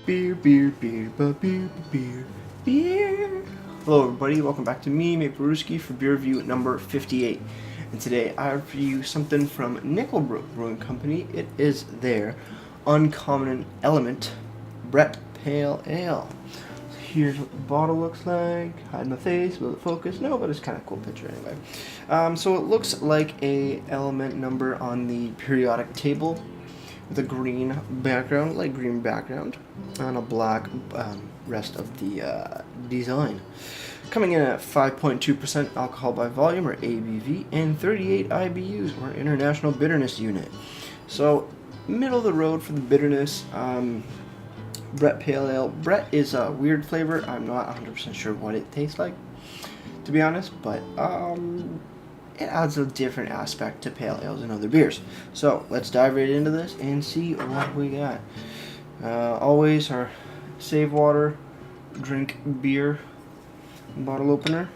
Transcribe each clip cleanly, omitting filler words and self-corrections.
Beer, beer, beer, beer, beer, beer. Hello, everybody. Welcome back to me, Brewski, for beer review number 58. And today I review something from Brook Brewing Company. It is their Uncommon Element Brett Pale Ale. So here's what the bottle looks like. Hide my face. Will it focus? No, but it's kind of a cool picture anyway. So it looks like a element number on the periodic table, with a green background, light green background, and a black rest of the design. Coming in at 5.2% alcohol by volume, or ABV, and 38 IBUs, or International Bitterness Unit. So, middle of the road for the bitterness. Brett Pale Ale. Brett is a weird flavor. I'm not 100% sure what it tastes like, to be honest, but it adds a different aspect to pale ales and other beers. So let's dive right into this and see what we got. Always our save water, drink beer bottle opener.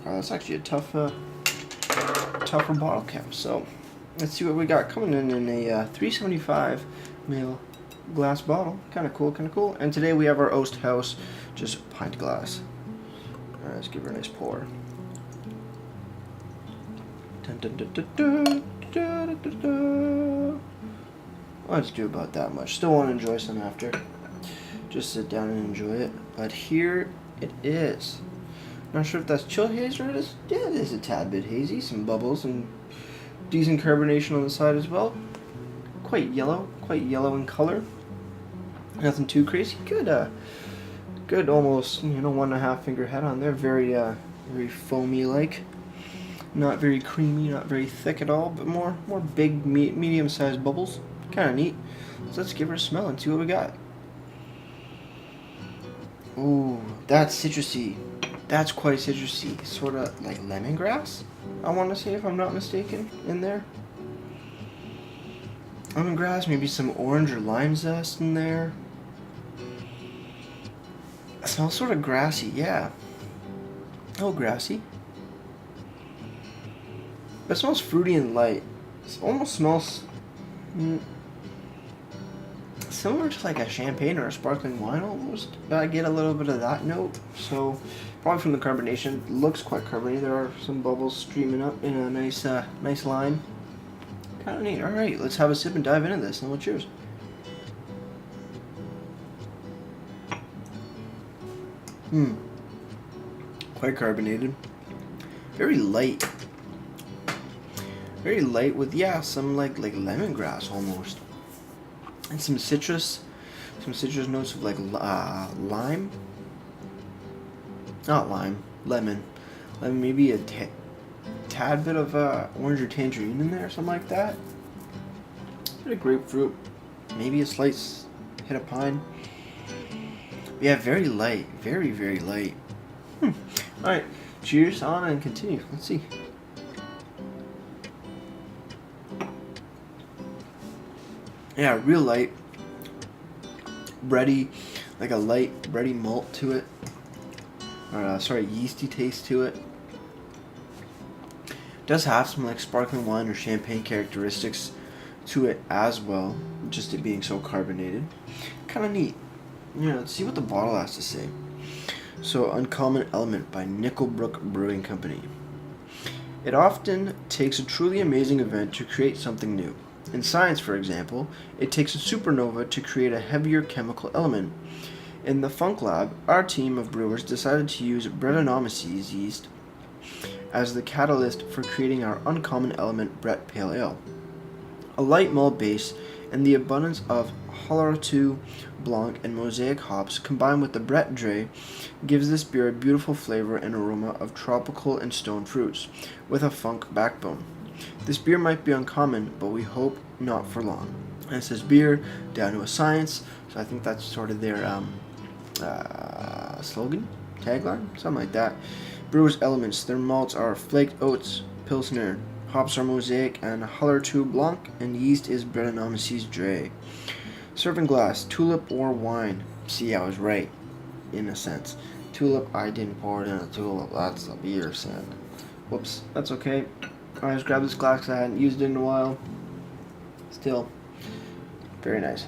That's actually a tougher bottle cap. So let's see what we got. Coming in a 375 ml glass bottle. Kind of cool. And today we have our Oast House, just pint glass. Alright, let's give her a nice pour. Let's do about that much. Still want to enjoy some after. Just sit down and enjoy it. But here it is. Not sure if that's chill haze or it is. Yeah, it is a tad bit hazy. Some bubbles and decent carbonation on the side as well. Quite yellow in color. Nothing too crazy. Good almost 1.5 finger head on there. Very foamy like. Not very creamy, not very thick at all, but more big, medium-sized bubbles. Kind of neat. So let's give her a smell and see what we got. Ooh, that's citrusy. That's quite citrusy. Sort of like lemongrass, I want to say, if I'm not mistaken, in there. Lemongrass, maybe some orange or lime zest in there. It smells sort of grassy, yeah. Oh, grassy. It smells fruity and light. It almost smells similar to like a champagne or a sparkling wine almost. I get a little bit of that note. So probably from the carbonation. It looks quite carbonated. There are some bubbles streaming up in a nice line. Kind of neat. Alright, let's have a sip and dive into this. And we'll cheers. Quite carbonated. Very light. Very light with, some like lemongrass almost. And some citrus notes of like lime. Not lime, lemon. Maybe a tad bit of orange or tangerine in there, something like that. A bit of grapefruit. Maybe a slight hit of pine. Yeah, very light. Very, very light. Alright, cheers on and continue. Let's see. Yeah, real light, bready, like a light bready malt to it, or yeasty taste to it. Does have some like sparkling wine or champagne characteristics to it as well, just it being so carbonated. Kind of neat. Yeah, let's see what the bottle has to say. So, Uncommon Element by Brook Brewing Company. It often takes a truly amazing event to create something new. In science, for example, it takes a supernova to create a heavier chemical element. In the Funk Lab, our team of brewers decided to use Brettanomyces yeast as the catalyst for creating our Uncommon Element Brett Pale Ale. A light malt base and the abundance of Hallertau, Blanc, and Mosaic hops combined with the Brett Dre gives this beer a beautiful flavor and aroma of tropical and stone fruits, with a funk backbone. This beer might be uncommon, but we hope not for long. And it says beer down to a science, so I think that's sort of their slogan, tagline, something like that. Brewers' elements, their malts are flaked oats, pilsner, hops are Mosaic and Hallertau Blanc, and yeast is Brettanomyces Dre. Serving glass, tulip or wine. See, I was right, in a sense. Tulip, I didn't pour it in a tulip, that's a beer scent. Whoops, that's okay. I just grabbed this glass because I hadn't used it in a while. Still, very nice.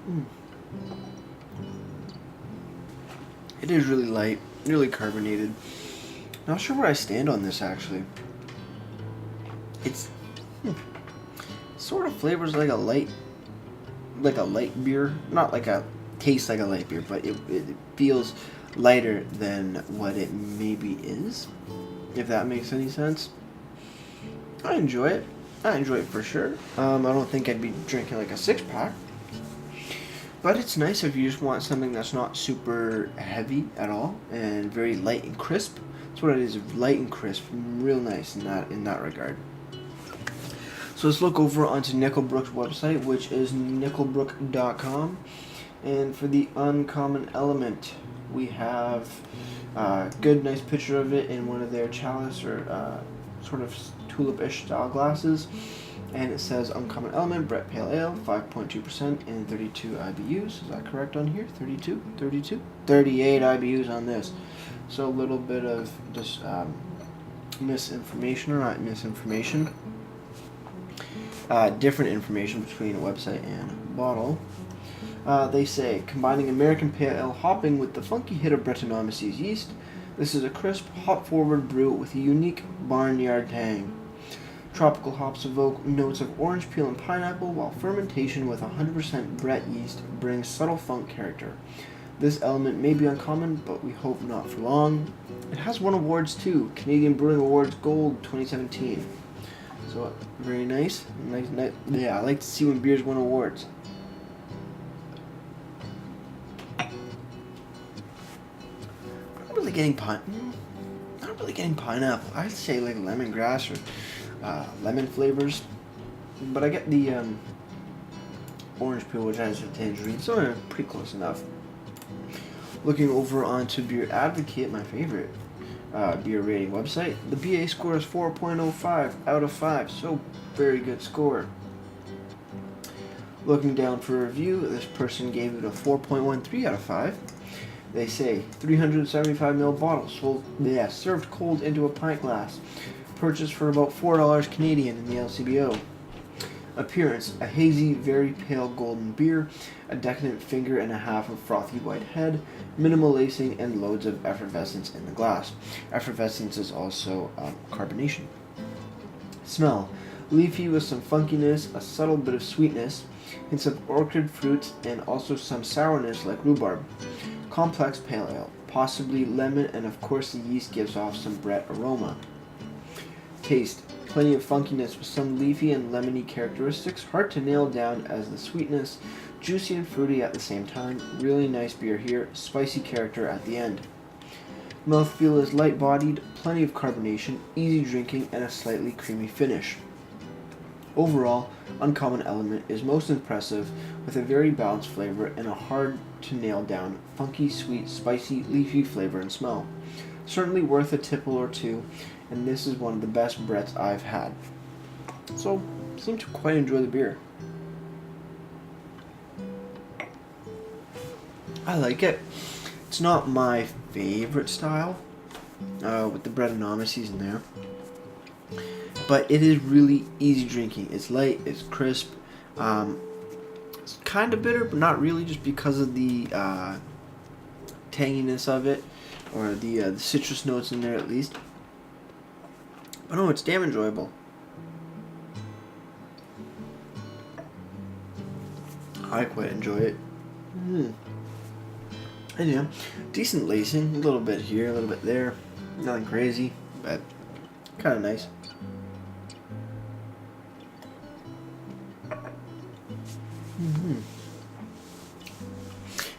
Mm. It is really light, really carbonated. Not sure where I stand on this actually. It's sort of flavors like a light beer, not like a tastes like a light beer, but it feels lighter than what it maybe is, if that makes any sense. I enjoy it. I enjoy it for sure. I don't think I'd be drinking like a 6-pack, but it's nice if you just want something that's not super heavy at all and very light and crisp. That's what it is, light and crisp, real nice in that regard. So let's look over onto Nickelbrook's website, which is nickelbrook.com. And for the uncommon element, we have a good, nice picture of it in one of their chalice or sort of tulip-ish style glasses. And it says uncommon element, Brett Pale Ale, 5.2% and 32 IBUs. Is that correct on here? 32? 32? 38 IBUs on this. So a little bit of just misinformation, or not misinformation. Different information between a website and a bottle. They say, combining American Pale Ale hopping with the funky hit of Brettanomyces yeast, this is a crisp, hop-forward brew with a unique barnyard tang. Tropical hops evoke notes of orange peel and pineapple, while fermentation with 100% Brett yeast brings subtle funk character. This element may be uncommon, but we hope not for long. It has won awards too, Canadian Brewing Awards Gold 2017. So, very nice. Nice. Yeah, I like to see when beers win awards. Not really getting pineapple. I'd say like lemongrass or lemon flavors. But I get the orange peel, which has a tangerine, so pretty close enough. Looking over onto Beer Advocate, my favorite beer rating website, the BA score is 4.05 out of 5, so very good score. Looking down for a review, this person gave it a 4.13 out of 5. They say 375ml bottle served cold into a pint glass, purchased for about $4 Canadian in the LCBO. Appearance: a hazy, very pale golden beer, a decadent finger and a half of frothy white head, minimal lacing, and loads of effervescence in the glass. Effervescence is also carbonation. Smell: leafy with some funkiness, a subtle bit of sweetness, hints of orchid fruits, and also some sourness like rhubarb. Complex pale ale, possibly lemon, and of course the yeast gives off some Brett aroma. Taste: plenty of funkiness with some leafy and lemony characteristics, hard to nail down as the sweetness, juicy and fruity at the same time. Really nice beer here, spicy character at the end. Mouthfeel is light-bodied, plenty of carbonation, easy drinking, and a slightly creamy finish. Overall, uncommon element is most impressive with a very balanced flavor and a hard to nail down, funky, sweet, spicy, leafy flavor and smell. Certainly worth a tipple or two, and this is one of the best Bretts I've had. So, seem to quite enjoy the beer. I like it. It's not my favorite style, with the Brettanomyces in there, but it is really easy drinking. It's light, it's crisp, it's kind of bitter, but not really, just because of the tanginess of it, or the citrus notes in there at least. But no, it's damn enjoyable. I quite enjoy it. And yeah, decent lacing, a little bit here, a little bit there. Nothing crazy, but kind of nice.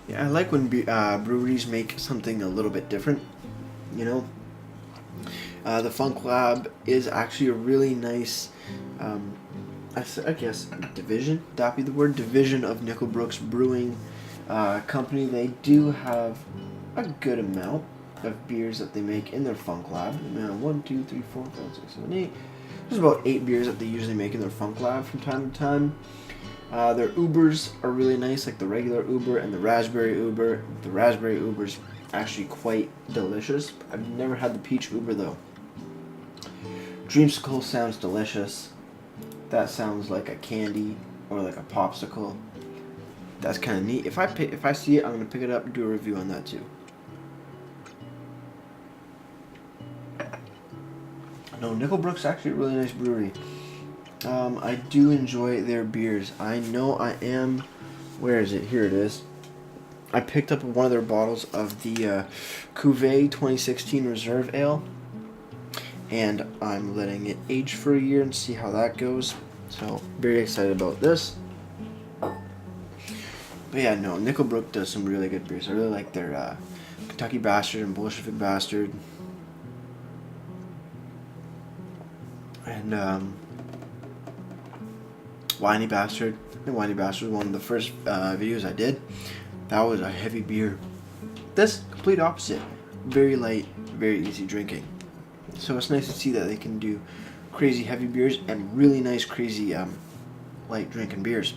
Yeah, I like when breweries make something a little bit different, you know. The Funk Lab is actually a really nice, I guess, division, that be the word, division of Nickelbrook's Brewing company. They do have a good amount of beers that they make in their Funk Lab. 1, 2, 3, 4, 5, 6, 7, 8. There's about 8 beers that they usually make in their Funk Lab from time to time. Their Ubers are really nice, like the regular Uber and the Raspberry Uber. The Raspberry Uber's actually quite delicious. I've never had the peach Uber though. Dreamsicle sounds delicious. That sounds like a candy or like a popsicle. that's kind of neat. If I see it, I'm gonna pick it up and do a review on that too. No, Nickelbrook's actually a really nice brewery. I do enjoy their beers. I know I am. Where is it? Here it is. I picked up one of their bottles of the Cuvée 2016 Reserve Ale, and I'm letting it age for a year and see how that goes. So, very excited about this. But yeah, no, Nickelbrook does some really good beers. I really like their Kentucky Bastard and Bolshevik Bastard. And Whiny Bastard. And Whiny Bastard was one of the first videos I did. That was a heavy beer. This, complete opposite. Very light, very easy drinking. So it's nice to see that they can do crazy heavy beers and really nice crazy light drinking beers.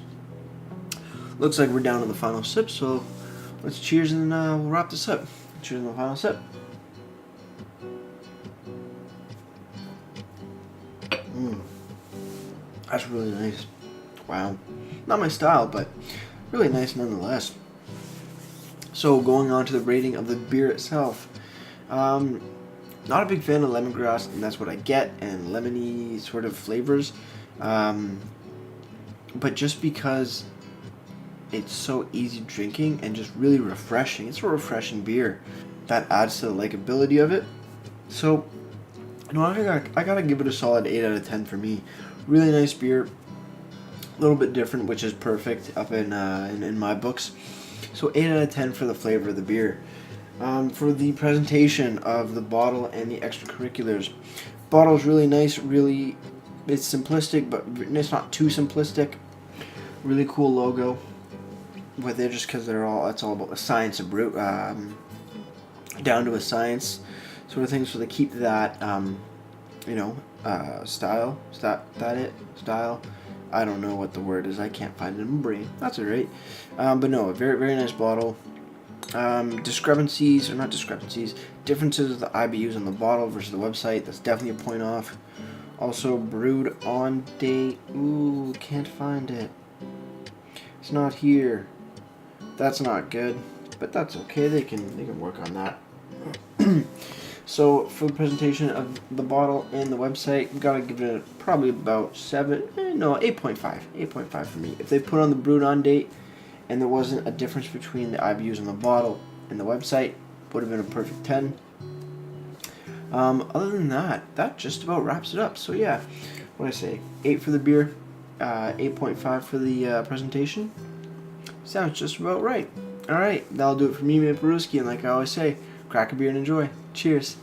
Looks like we're down to the final sip, so let's cheers and we'll wrap this up. Cheers on the final sip. That's really nice. Wow. Not my style, but really nice nonetheless. So going on to the rating of the beer itself. Not a big fan of lemongrass, and that's what I get, and lemony sort of flavors. But just because it's so easy drinking and just really refreshing, it's a refreshing beer. That adds to the likability of it. So, you know, I gotta give it a solid 8 out of 10 for me. Really nice beer, a little bit different, which is perfect up in my books. So 8 out of 10 for the flavor of the beer. For the presentation of the bottle and the extracurriculars, bottle's really nice. Really, it's simplistic, but it's not too simplistic. Really cool logo with it, just because it's all about the science of brew, down to a science sort of thing. So they keep that, style. I don't know what the word is. I can't find it in my brain. That's alright. But no, a very, very nice bottle. Differences of the IBUs on the bottle versus the website. That's definitely a point off. Also, brewed on date. Ooh, can't find it. It's not here. That's not good, but that's okay. They can work on that. So for the presentation of the bottle and the website, gotta give it probably about 8.5. 8.5 for me. If they put on the brewed on date and there wasn't a difference between the IBUs on the bottle and the website, would have been a perfect 10. Other than that, that just about wraps it up. So yeah, what do I say? 8 for the beer, 8.5 for the presentation. Sounds just about right. Alright, that'll do it for me, Maple Brewski, and like I always say, crack a beer and enjoy. Cheers.